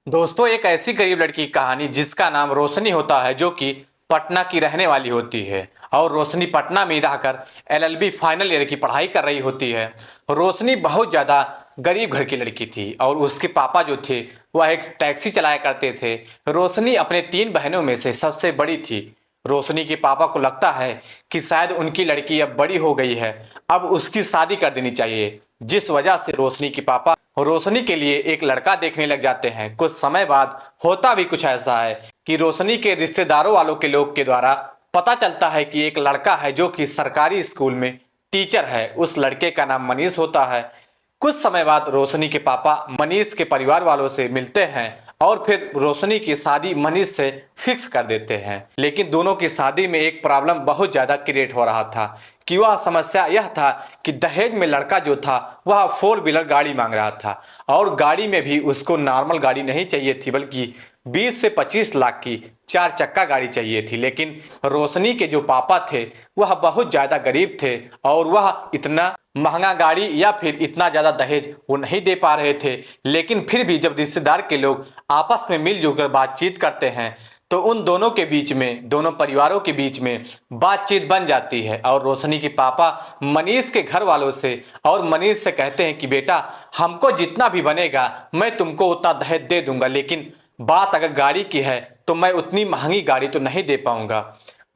दोस्तों, एक ऐसी गरीब लड़की की कहानी जिसका नाम रोशनी होता है, जो कि पटना की रहने वाली होती है। और रोशनी पटना में रहकर एलएलबी फाइनल ईयर की पढ़ाई कर रही होती है। रोशनी बहुत ज़्यादा गरीब घर की लड़की थी और उसके पापा जो थे वह एक टैक्सी चलाया करते थे। रोशनी अपने 3 बहनों में से सबसे बड़ी थी। रोशनी के पापा को लगता है कि शायद उनकी लड़की अब बड़ी हो गई है, अब उसकी शादी कर देनी चाहिए। जिस वजह से रोशनी के पापा रोशनी के लिए एक लड़का देखने लग जाते हैं। कुछ समय बाद होता भी कुछ ऐसा है कि रोशनी के रिश्तेदारों वालों के लोग के द्वारा पता चलता है कि एक लड़का है जो कि सरकारी स्कूल में टीचर है। उस लड़के का नाम मनीष होता है। कुछ समय बाद रोशनी के पापा मनीष के परिवार वालों से मिलते हैं और फिर रोशनी की शादी मनीष से फिक्स कर देते हैं। लेकिन दोनों की शादी में एक प्रॉब्लम बहुत ज़्यादा क्रिएट हो रहा था कि वह समस्या यह था कि दहेज में लड़का जो था वह 4 व्हीलर गाड़ी मांग रहा था। और गाड़ी में भी उसको नॉर्मल गाड़ी नहीं चाहिए थी, बल्कि 20 से 25 लाख की 4 चक्का गाड़ी चाहिए थी। लेकिन रोशनी के जो पापा थे वह बहुत ज़्यादा गरीब थे और वह इतना महंगा गाड़ी या फिर इतना ज़्यादा दहेज वो नहीं दे पा रहे थे। लेकिन फिर भी जब रिश्तेदार के लोग आपस में मिलजुल कर बातचीत करते हैं तो उन दोनों के बीच में, दोनों परिवारों के बीच में बातचीत बन जाती है। और रोशनी के पापा मनीष के घर वालों से और मनीष से कहते हैं कि बेटा, हमको जितना भी बनेगा मैं तुमको उतना दहेज दे दूंगा, लेकिन बात अगर गाड़ी की है तो मैं उतनी महंगी गाड़ी तो नहीं दे पाऊंगा।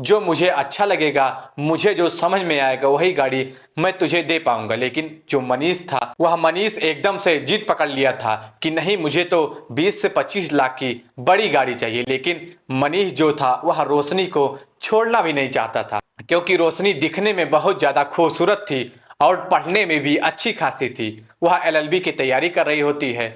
जो मुझे अच्छा लगेगा, मुझे जो समझ में आएगा वही गाड़ी मैं तुझे दे पाऊंगा। लेकिन जो मनीष था, वह मनीष एकदम से जिद पकड़ लिया था कि नहीं, मुझे तो 20 से 25 लाख की बड़ी गाड़ी चाहिए। लेकिन मनीष जो था वह रोशनी को छोड़ना भी नहीं चाहता था, क्योंकि रोशनी दिखने में बहुत ज़्यादा खूबसूरत थी और पढ़ने में भी अच्छी खासी थी। वह एलएलबी की तैयारी कर रही होती है।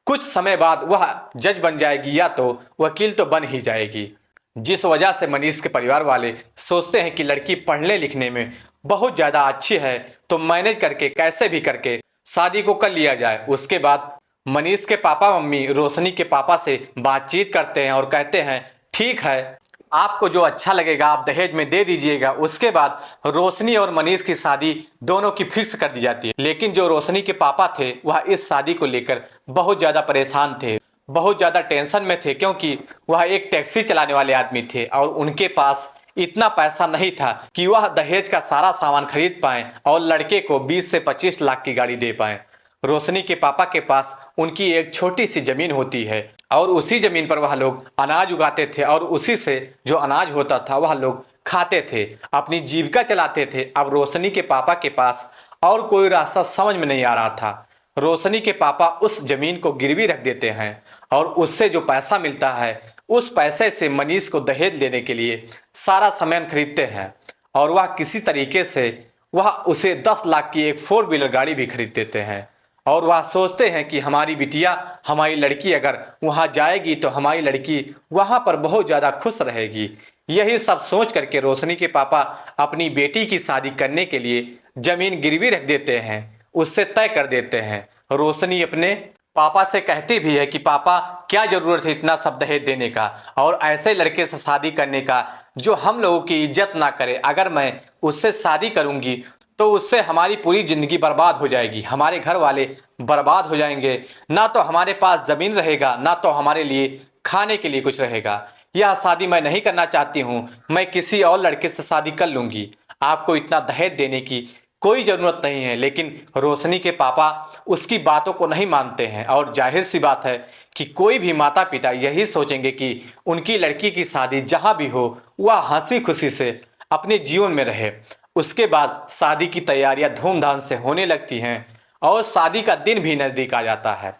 कुछ समय बाद वह जज बन जाएगी या तो वकील तो बन ही जाएगी। जिस वजह से मनीष के परिवार वाले सोचते हैं कि लड़की पढ़ने लिखने में बहुत ज़्यादा अच्छी है, तो मैनेज करके कैसे भी करके शादी को कर लिया जाए। उसके बाद मनीष के पापा मम्मी रोशनी के पापा से बातचीत करते हैं और कहते हैं ठीक है, आपको जो अच्छा लगेगा आप दहेज में दे दीजिएगा। उसके बाद रोशनी और मनीष की शादी दोनों की फिक्स कर दी जाती है। लेकिन जो रोशनी के पापा थे वह इस शादी को लेकर बहुत ज़्यादा परेशान थे, बहुत ज़्यादा टेंशन में थे, क्योंकि वह एक टैक्सी चलाने वाले आदमी थे और उनके पास इतना पैसा नहीं था कि वह दहेज का सारा सामान खरीद पाएं और लड़के को 20 से 25 लाख की गाड़ी दे पाएं। रोशनी के पापा के पास उनकी एक छोटी सी जमीन होती है और उसी जमीन पर वह लोग अनाज उगाते थे और उसी से जो अनाज होता था वह लोग खाते थे, अपनी जीविका चलाते थे। अब रोशनी के पापा के पास और कोई रास्ता समझ में नहीं आ रहा था। रोशनी के पापा उस जमीन को गिरवी रख देते हैं और उससे जो पैसा मिलता है उस पैसे से मनीष को दहेज लेने के लिए सारा सामान खरीदते हैं। और वह किसी तरीके से वह उसे 10 लाख की एक 4 व्हीलर गाड़ी भी खरीद देते हैं। और वह सोचते हैं कि हमारी बिटिया, हमारी लड़की अगर वहाँ जाएगी तो हमारी लड़की वहाँ पर बहुत ज़्यादा खुश रहेगी। यही सब सोच करके रोशनी के पापा अपनी बेटी की शादी करने के लिए जमीन गिरवी रख देते हैं, उससे तय कर देते हैं। रोशनी अपने पापा से कहती भी है कि पापा, क्या जरूरत है इतना सब दहेज देने का और ऐसे लड़के से शादी करने का जो हम लोगों की इज्जत ना करे। अगर मैं उससे शादी करूंगी तो उससे हमारी पूरी जिंदगी बर्बाद हो जाएगी, हमारे घर वाले बर्बाद हो जाएंगे, ना तो हमारे पास जमीन रहेगा ना तो हमारे लिए खाने के लिए कुछ रहेगा। यह शादी मैं नहीं करना चाहती हूँ, मैं किसी और लड़के से शादी कर लूंगी। आपको इतना दहेज देने की कोई ज़रूरत नहीं है। लेकिन रोशनी के पापा उसकी बातों को नहीं मानते हैं और जाहिर सी बात है कि कोई भी माता पिता यही सोचेंगे कि उनकी लड़की की शादी जहाँ भी हो वह हंसी खुशी से अपने जीवन में रहे। उसके बाद शादी की तैयारियां धूमधाम से होने लगती हैं और शादी का दिन भी नज़दीक आ जाता है।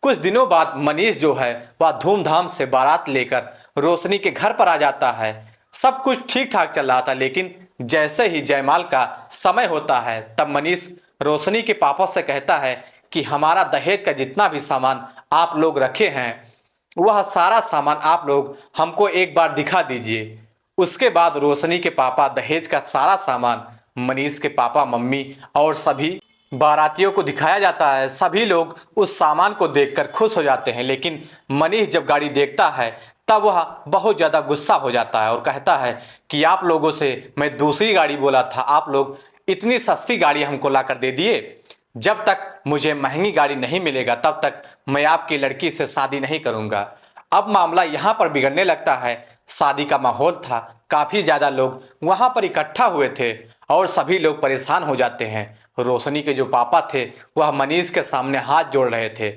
कुछ दिनों बाद मनीष जो है वह धूमधाम से बारात लेकर रोशनी के घर पर आ जाता है। सब कुछ ठीक ठाक चल रहा था, लेकिन जैसे ही जयमाल का समय होता है तब मनीष रोशनी के पापा से कहता है कि हमारा दहेज का जितना भी सामान आप लोग रखे हैं वह सारा सामान आप लोग हमको एक बार दिखा दीजिए। उसके बाद रोशनी के पापा दहेज का सारा सामान मनीष के पापा मम्मी और सभी बारातियों को दिखाया जाता है। सभी लोग उस सामान को देखकर खुश हो जाते हैं। लेकिन मनीष जब गाड़ी देखता है तब वह बहुत ज़्यादा गुस्सा हो जाता है और कहता है कि आप लोगों से मैं दूसरी गाड़ी बोला था, आप लोग इतनी सस्ती गाड़ी हमको ला कर दे दिए। जब तक मुझे महंगी गाड़ी नहीं मिलेगा तब तक मैं आपकी लड़की से शादी नहीं करूंगा। अब मामला यहाँ पर बिगड़ने लगता है। शादी का माहौल था, काफ़ी ज़्यादा लोग वहाँ पर इकट्ठा हुए थे और सभी लोग परेशान हो जाते हैं। रोशनी के जो पापा थे वह मनीष के सामने हाथ जोड़ रहे थे।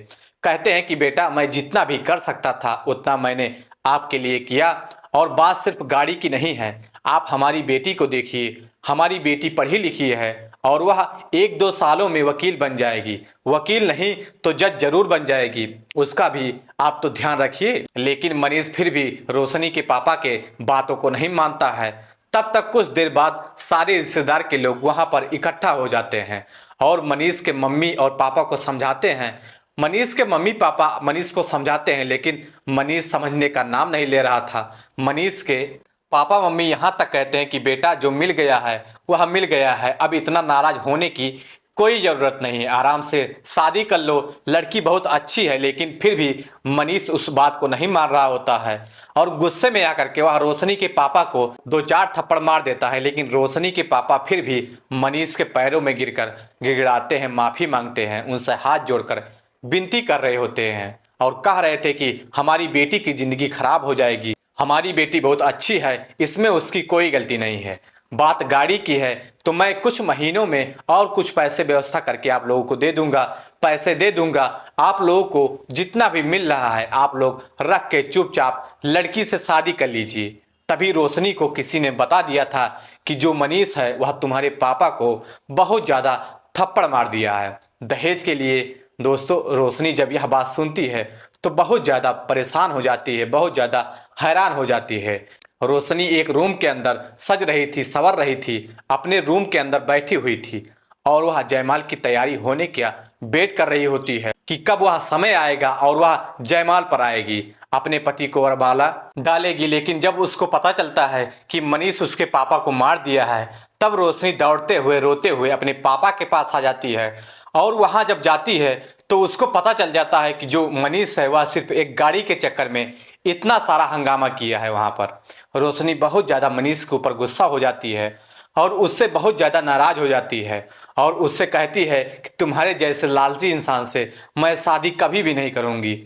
कहते हैं कि बेटा, मैं जितना भी कर सकता था उतना मैंने आपके लिए किया, और बात सिर्फ गाड़ी की नहीं है। आप हमारी बेटी को देखिए, हमारी बेटी पढ़ी लिखी है और वह 1-2 सालों में वकील बन जाएगी। वकील नहीं तो जज जरूर बन जाएगी, उसका भी आप तो ध्यान रखिए। लेकिन मनीष फिर भी रोशनी के पापा के बातों को नहीं मानता है। तब तक कुछ देर बाद सारे रिश्तेदार के लोग वहां पर इकट्ठा हो जाते हैं और मनीष के मम्मी और पापा को समझाते हैं। मनीष के मम्मी पापा मनीष को समझाते हैं, लेकिन मनीष समझने का नाम नहीं ले रहा था। मनीष के पापा मम्मी यहाँ तक कहते हैं कि बेटा, जो मिल गया है वह मिल गया है, अब इतना नाराज होने की कोई ज़रूरत नहीं है, आराम से शादी कर लो, लड़की बहुत अच्छी है। लेकिन फिर भी मनीष उस बात को नहीं मान रहा होता है और गुस्से में आकर के वह रोशनी के पापा को 2-4 थप्पड़ मार देता है। लेकिन रोशनी के पापा फिर भी मनीष के पैरों में गिरकर गिड़गिड़ाते हैं, माफ़ी मांगते हैं, उनसे हाथ जोड़कर विनती कर रहे होते हैं और कह रहे थे कि हमारी बेटी की ज़िंदगी खराब हो जाएगी, हमारी बेटी बहुत अच्छी है, इसमें उसकी कोई गलती नहीं है। बात गाड़ी की है तो मैं कुछ महीनों में और कुछ पैसे व्यवस्था करके आप लोगों को दे दूंगा, पैसे दे दूंगा। आप लोगों को जितना भी मिल रहा है आप लोग रख के चुपचाप लड़की से शादी कर लीजिए। तभी रोशनी को किसी ने बता दिया था कि जो मनीष है वह तुम्हारे पापा को बहुत ज़्यादा थप्पड़ मार दिया है दहेज के लिए। दोस्तों, रोशनी जब यह बात सुनती है तो बहुत ज़्यादा परेशान हो जाती है, बहुत ज़्यादा हैरान हो जाती है। रोशनी एक रूम के अंदर सज रही थी, संवर रही थी, अपने रूम के अंदर बैठी हुई थी और वह जयमाल की तैयारी होने का वेट कर रही होती है कि कब वह समय आएगा और वह जयमाल पर आएगी, अपने पति को वरमाला डालेगी। लेकिन जब उसको पता चलता है कि मनीष उसके पापा को मार दिया है, तब रोशनी दौड़ते हुए रोते हुए अपने पापा के पास आ जाती है और वहाँ जब जाती है तो उसको पता चल जाता है कि जो मनीष है वह सिर्फ एक गाड़ी के चक्कर में इतना सारा हंगामा किया है। वहाँ पर रोशनी बहुत ज़्यादा मनीष के ऊपर गुस्सा हो जाती है और उससे बहुत ज़्यादा नाराज़ हो जाती है और उससे कहती है कि तुम्हारे जैसे लालची इंसान से मैं शादी कभी भी नहीं करूँगी,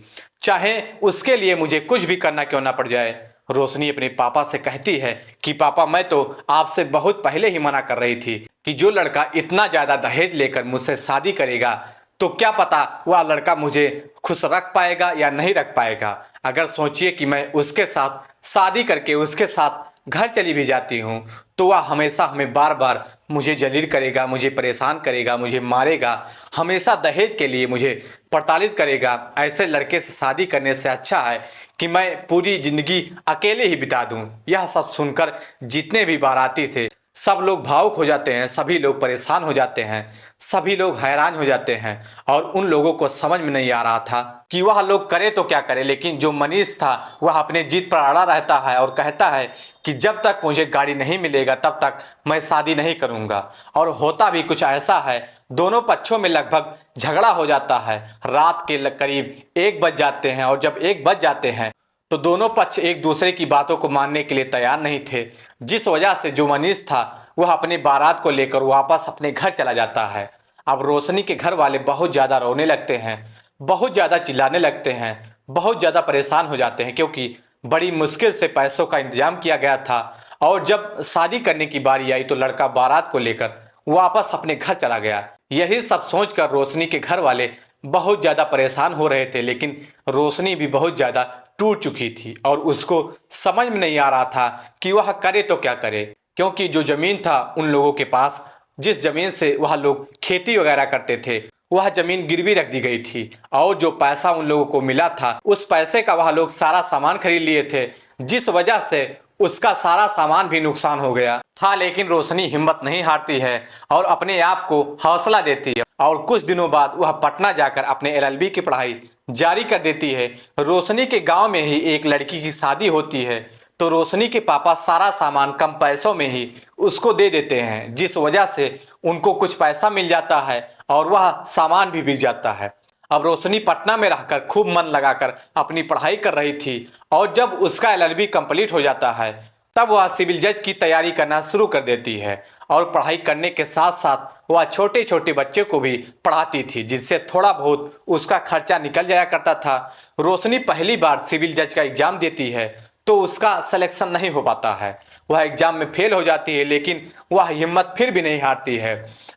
चाहे उसके लिए मुझे कुछ भी करना क्यों ना पड़ जाए। रोशनी अपने पापा से कहती है कि पापा, मैं तो आपसे बहुत पहले ही मना कर रही थी कि जो लड़का इतना ज़्यादा दहेज लेकर मुझसे शादी करेगा तो क्या पता वह लड़का मुझे खुश रख पाएगा या नहीं रख पाएगा। अगर सोचिए कि मैं उसके साथ शादी करके उसके साथ घर चली भी जाती हूँ तो वह हमेशा हमें बार बार मुझे जलील करेगा, मुझे परेशान करेगा, मुझे मारेगा, हमेशा दहेज के लिए मुझे प्रताड़ित करेगा। ऐसे लड़के से शादी करने से अच्छा है कि मैं पूरी ज़िंदगी अकेले ही बिता दूँ। यह सब सुनकर जितने भी बाराती थे सब लोग भावुक हो जाते हैं, सभी लोग परेशान हो जाते हैं, सभी लोग हैरान हो जाते हैं और उन लोगों को समझ में नहीं आ रहा था कि वह लोग करे तो क्या करे। लेकिन जो मनीष था वह अपने जिद पर अड़ा रहता है और कहता है कि जब तक मुझे गाड़ी नहीं मिलेगा तब तक मैं शादी नहीं करूंगा। और होता भी कुछ ऐसा है, दोनों पक्षों में लगभग झगड़ा हो जाता है। रात के करीब 1 बज जाते हैं और जब 1 बज जाते हैं तो दोनों पक्ष एक दूसरे की बातों को मानने के लिए तैयार नहीं थे, जिस वजह से जो मनीष था वह अपने बारात को लेकर वापस अपने घर चला जाता है। अब रोशनी के घर वाले बहुत ज़्यादा रोने लगते हैं, बहुत ज़्यादा चिल्लाने लगते हैं, बहुत ज़्यादा परेशान हो जाते हैं क्योंकि बड़ी मुश्किल से पैसों का इंतजाम किया गया था और जब शादी करने की बारी आई तो लड़का बारात को लेकर वापस अपने घर चला गया। यही सब सोचकर रोशनी के घर वाले बहुत ज़्यादा परेशान हो रहे थे, लेकिन रोशनी भी बहुत ज़्यादा टूट चुकी थी और उसको समझ में नहीं आ रहा था कि वह करे तो क्या करे, क्योंकि जो ज़मीन था उन लोगों के पास, जिस ज़मीन से वह लोग खेती वगैरह करते थे, वह ज़मीन गिरवी रख दी गई थी और जो पैसा उन लोगों को मिला था उस पैसे का वह लोग सारा सामान खरीद लिए थे, जिस वजह से उसका सारा सामान भी नुकसान हो गया था। लेकिन रोशनी हिम्मत नहीं हारती है और अपने आप को हौसला देती है और कुछ दिनों बाद वह पटना जाकर अपने एलएलबी की पढ़ाई जारी कर देती है। रोशनी के गांव में ही एक लड़की की शादी होती है तो रोशनी के पापा सारा सामान कम पैसों में ही उसको दे देते हैं, जिस वजह से उनको कुछ पैसा मिल जाता है और वह सामान भी बिक जाता है। अब रोशनी पटना में रहकर खूब मन लगाकर अपनी पढ़ाई कर रही थी और जब उसका एलएलबी कंप्लीट हो जाता है तब वह सिविल जज की तैयारी करना शुरू कर देती है और पढ़ाई करने के साथ साथ वह छोटे छोटे बच्चे को भी पढ़ाती थी, जिससे थोड़ा बहुत उसका खर्चा निकल जाया करता था। रोशनी पहली बार सिविल जज का एग्जाम देती है तो उसका सिलेक्शन नहीं हो पाता है। वह एग्जाम में फेल हो जाती है, लेकिन वह हिम्मत फिर भी नहीं हारती है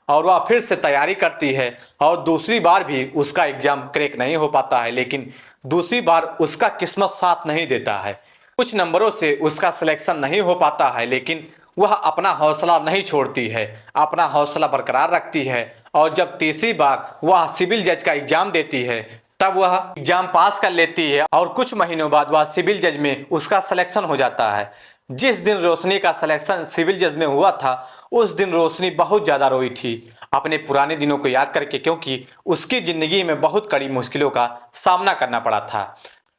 और वह फिर से तैयारी करती है और दूसरी बार भी उसका एग्जाम क्रैक नहीं हो पाता है, लेकिन दूसरी बार उसका किस्मत साथ नहीं देता है। कुछ नंबरों से उसका सिलेक्शन नहीं हो पाता है, लेकिन वह अपना हौसला नहीं छोड़ती है, अपना हौसला बरकरार रखती है और जब तीसरी बार वह सिविल जज का एग्जाम देती है तब वह एग्जाम पास कर लेती है और कुछ महीनों बाद वह सिविल जज में उसका सिलेक्शन हो जाता है। जिस दिन रोशनी का सिलेक्शन सिविल जज में हुआ था उस दिन रोशनी बहुत ज़्यादा रोई थी अपने पुराने दिनों को याद करके, क्योंकि उसकी ज़िंदगी में बहुत कड़ी मुश्किलों का सामना करना पड़ा था।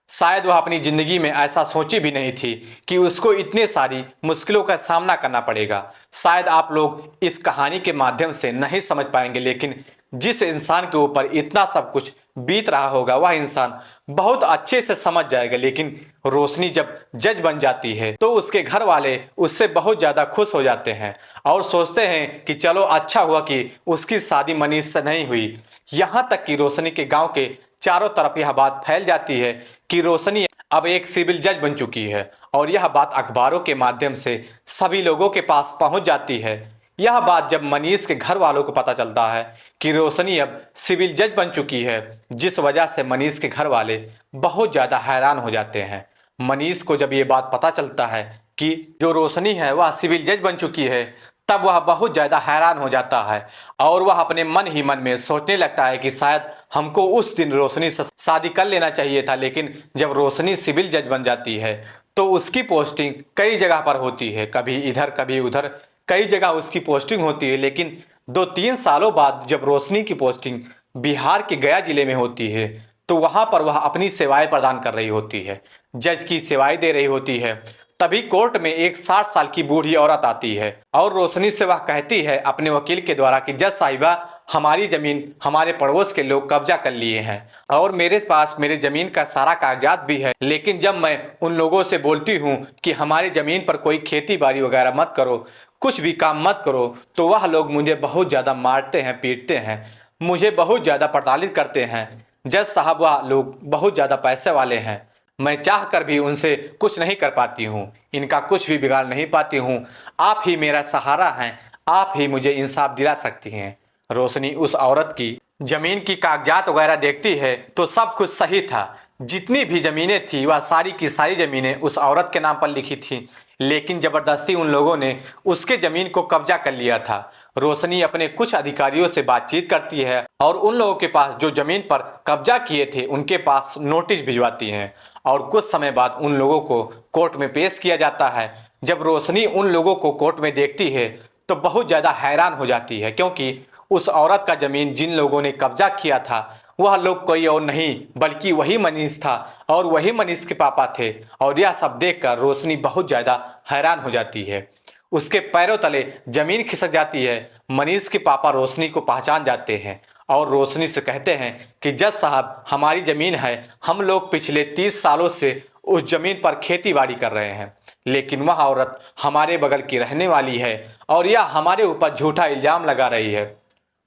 शायद वह अपनी ज़िंदगी में ऐसा सोची भी नहीं थी कि उसको इतने सारी मुश्किलों का सामना करना पड़ेगा। शायद आप लोग इस कहानी के माध्यम से नहीं समझ पाएंगे, लेकिन जिस इंसान के ऊपर इतना सब कुछ बीत रहा होगा वह इंसान बहुत अच्छे से समझ जाएगा। लेकिन रोशनी जब जज बन जाती है तो उसके घर वाले उससे बहुत ज़्यादा खुश हो जाते हैं और सोचते हैं कि चलो अच्छा हुआ कि उसकी शादी मनीष से नहीं हुई। यहाँ तक कि रोशनी के गांव के चारों तरफ यह बात फैल जाती है कि रोशनी अब एक सिविल जज बन चुकी है और यह बात अखबारों के माध्यम से सभी लोगों के पास पहुंच जाती है। यह बात जब मनीष के घर वालों को पता चलता है कि रोशनी अब सिविल जज बन चुकी है, जिस वजह से मनीष के घर वाले बहुत ज़्यादा हैरान हो जाते हैं। मनीष को जब ये बात पता चलता है कि जो रोशनी है वह सिविल जज बन चुकी है तब वह बहुत ज़्यादा हैरान हो जाता है और वह अपने मन ही मन में सोचने लगता है कि शायद हमको उस दिन रोशनी से शादी कर लेना चाहिए था। लेकिन जब रोशनी सिविल जज बन जाती है तो उसकी पोस्टिंग कई जगह पर होती है, कभी इधर कभी उधर, कई जगह उसकी पोस्टिंग होती है। लेकिन 2-3 सालों बाद जब रोशनी की पोस्टिंग बिहार के गया जिले में होती है तो वहाँ पर वह अपनी सेवाएं प्रदान कर रही होती है, जज की सेवाएं दे रही होती है। तभी कोर्ट में एक 60 साल की बूढ़ी औरत आती है और रोशनी से वह कहती है अपने वकील के द्वारा कि जज साहिबा, हमारी जमीन हमारे पड़ोस के लोग कब्जा कर लिए हैं और मेरे पास मेरे जमीन का सारा कागजात भी है, लेकिन जब मैं उन लोगों से बोलती हूँ कि हमारी जमीन पर कोई खेती बाड़ी वगैरह मत करो, कुछ भी काम मत करो, तो वह लोग मुझे बहुत ज़्यादा मारते हैं, पीटते हैं, मुझे बहुत ज़्यादा प्रताड़ित करते हैं। जज साहब, वह लोग बहुत ज़्यादा पैसे वाले हैं, मैं चाह कर भी उनसे कुछ नहीं कर पाती हूँ, इनका कुछ भी बिगाड़ नहीं पाती हूँ। आप ही मेरा सहारा हैं, आप ही मुझे इंसाफ दिला सकती हैं। रोशनी उस औरत की जमीन की कागजात वगैरह देखती है तो सब कुछ सही था। जितनी भी जमीनें थी वह सारी की सारी जमीनें उस औरत के नाम पर लिखी थी, लेकिन जबरदस्ती उन लोगों ने उसके जमीन को कब्जा कर लिया था। रोशनी अपने कुछ अधिकारियों से बातचीत करती है और उन लोगों के पास जो जमीन पर कब्जा किए थे उनके पास नोटिस भिजवाती हैं और कुछ समय बाद उन लोगों को कोर्ट में पेश किया जाता है। जब रोशनी उन लोगों को कोर्ट में देखती है तो बहुत ज़्यादा हैरान हो जाती है, क्योंकि उस औरत का जमीन जिन लोगों ने कब्जा किया था वह लोग कोई और नहीं बल्कि वही मनीष था और वही मनीष के पापा थे। और यह सब देखकर रोशनी बहुत ज़्यादा हैरान हो जाती है, उसके पैरों तले जमीन खिसक जाती है। मनीष के पापा रोशनी को पहचान जाते हैं और रोशनी से कहते हैं कि जज साहब, हमारी ज़मीन है, हम लोग पिछले 30 सालों से उस ज़मीन पर खेती बाड़ी कर रहे हैं, लेकिन वह औरत हमारे बगल की रहने वाली है और यह हमारे ऊपर झूठा इल्ज़ाम लगा रही है।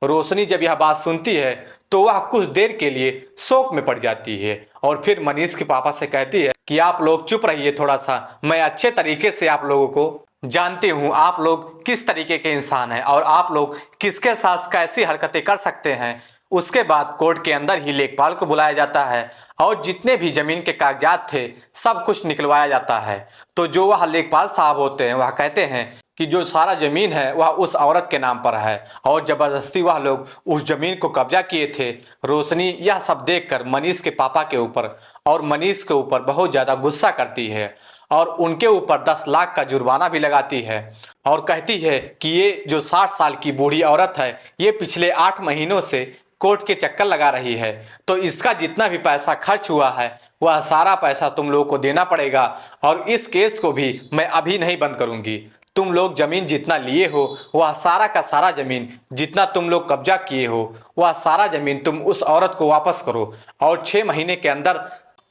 रोशनी जब यह बात सुनती है तो वह कुछ देर के लिए शोक में पड़ जाती है और फिर मनीष के पापा से कहती है कि आप लोग चुप रहिए थोड़ा सा, मैं अच्छे तरीके से आप लोगों को जानती हूँ, आप लोग किस तरीके के इंसान हैं और आप लोग किसके साथ कैसी हरकतें कर सकते हैं। उसके बाद कोर्ट के अंदर ही लेखपाल को बुलाया जाता है और जितने भी जमीन के कागजात थे सब कुछ निकलवाया जाता है। तो जो वह लेखपाल साहब होते हैं वह कहते हैं कि जो सारा ज़मीन है वह उस औरत के नाम पर है और ज़बरदस्ती वह लोग उस ज़मीन को कब्जा किए थे। रोशनी यह सब देखकर मनीष के पापा के ऊपर और मनीष के ऊपर बहुत ज़्यादा गुस्सा करती है और उनके ऊपर 10 लाख का जुर्माना भी लगाती है और कहती है कि ये जो 60 साल की बूढ़ी औरत है ये पिछले 8 महीनों से कोर्ट के चक्कर लगा रही है, तो इसका जितना भी पैसा खर्च हुआ है वह सारा पैसा तुम लोग को देना पड़ेगा और इस केस को भी मैं अभी नहीं बंद करूंगी। तुम लोग ज़मीन जितना लिए हो वह सारा का सारा ज़मीन जितना तुम लोग कब्जा किए हो वह सारा ज़मीन तुम उस औरत को वापस करो और 6 महीने के अंदर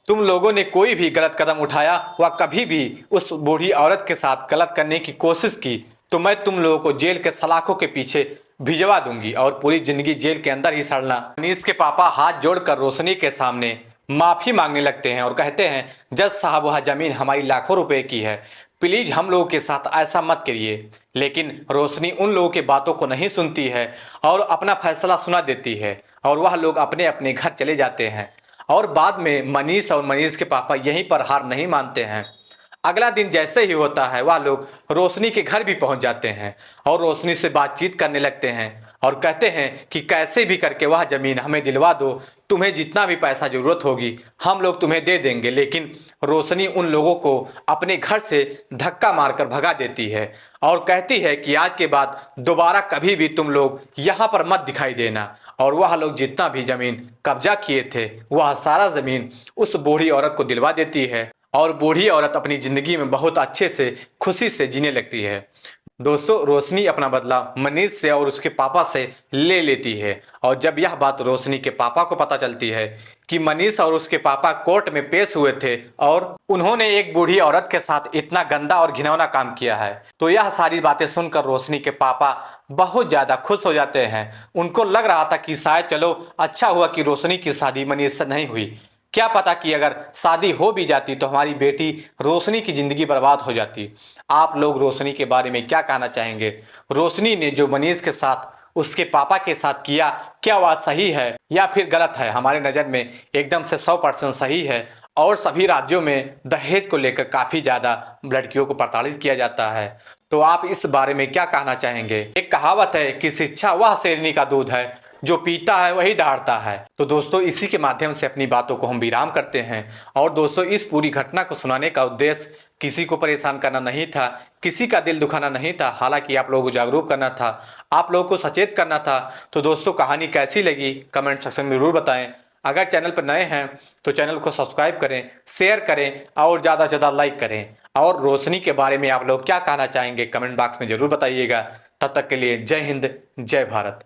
तुम लोगों ने कोई भी गलत कदम उठाया व कभी भी उस बूढ़ी औरत के साथ गलत करने की कोशिश की तो मैं तुम लोगों को जेल के सलाखों के पीछे भिजवा दूंगी और पूरी जिंदगी जेल के अंदर ही सड़ना। मनीष के पापा हाथ जोड़कर रोशनी के सामने माफी मांगने लगते हैं और कहते हैं, जज साहब वह जमीन हमारी लाखों रुपए की है, प्लीज हम लोगों के साथ ऐसा मत करिए। लेकिन रोशनी उन लोगों की बातों को नहीं सुनती है और अपना फैसला सुना देती है और वह लोग अपने अपने घर चले जाते हैं। और बाद में मनीष और मनीष के पापा यहीं पर हार नहीं मानते हैं। अगला दिन जैसे ही होता है वह लोग रोशनी के घर भी पहुंच जाते हैं और रोशनी से बातचीत करने लगते हैं और कहते हैं कि कैसे भी करके वह जमीन हमें दिलवा दो, तुम्हें जितना भी पैसा जरूरत होगी हम लोग तुम्हें दे देंगे। लेकिन रोशनी उन लोगों को अपने घर से धक्का मारकर भगा देती है और कहती है कि आज के बाद दोबारा कभी भी तुम लोग यहाँ पर मत दिखाई देना। और वह लोग जितना भी जमीन कब्जा किए थे वह सारा जमीन उस बूढ़ी औरत को दिलवा देती है और बूढ़ी औरत अपनी जिंदगी में बहुत अच्छे से खुशी से जीने लगती है। दोस्तों, रोशनी अपना बदला मनीष से और उसके पापा से ले लेती है और जब यह बात रोशनी के पापा को पता चलती है कि मनीष और उसके पापा कोर्ट में पेश हुए थे और उन्होंने एक बूढ़ी औरत के साथ इतना गंदा और घिनौना काम किया है, तो यह सारी बातें सुनकर रोशनी के पापा बहुत ज़्यादा खुश हो जाते हैं। उनको लग रहा था कि शायद चलो अच्छा हुआ कि रोशनी की शादी मनीष से नहीं हुई, क्या पता कि अगर शादी हो भी जाती तो हमारी बेटी रोशनी की ज़िंदगी बर्बाद हो जाती। आप लोग रोशनी के बारे में क्या कहना चाहेंगे? रोशनी ने जो मनीष के साथ उसके पापा के साथ किया, क्या वह सही है या फिर गलत है? हमारे नज़र में एकदम से 100% सही है। और सभी राज्यों में दहेज को लेकर काफ़ी ज़्यादा लड़कियों को प्रताड़ित किया जाता है। तो आप इस बारे में क्या कहना चाहेंगे? एक कहावत है कि शिक्षा वह शेरनी का दूध है जो पीता है वही दहाड़ता है। तो दोस्तों, इसी के माध्यम से अपनी बातों को हम विराम करते हैं। और दोस्तों, इस पूरी घटना को सुनाने का उद्देश्य किसी को परेशान करना नहीं था, किसी का दिल दुखाना नहीं था, हालांकि आप लोगों को जागरूक करना था, आप लोगों को सचेत करना था। तो दोस्तों, कहानी कैसी लगी कमेंट सेक्शन में जरूर बताएं। अगर चैनल पर नए हैं तो चैनल को सब्सक्राइब करें, शेयर करें और ज़्यादा से ज़्यादा लाइक करें। और रोशनी के बारे में आप लोग क्या कहना चाहेंगे कमेंट बॉक्स में ज़रूर बताइएगा। तब तक के लिए जय हिंद, जय भारत।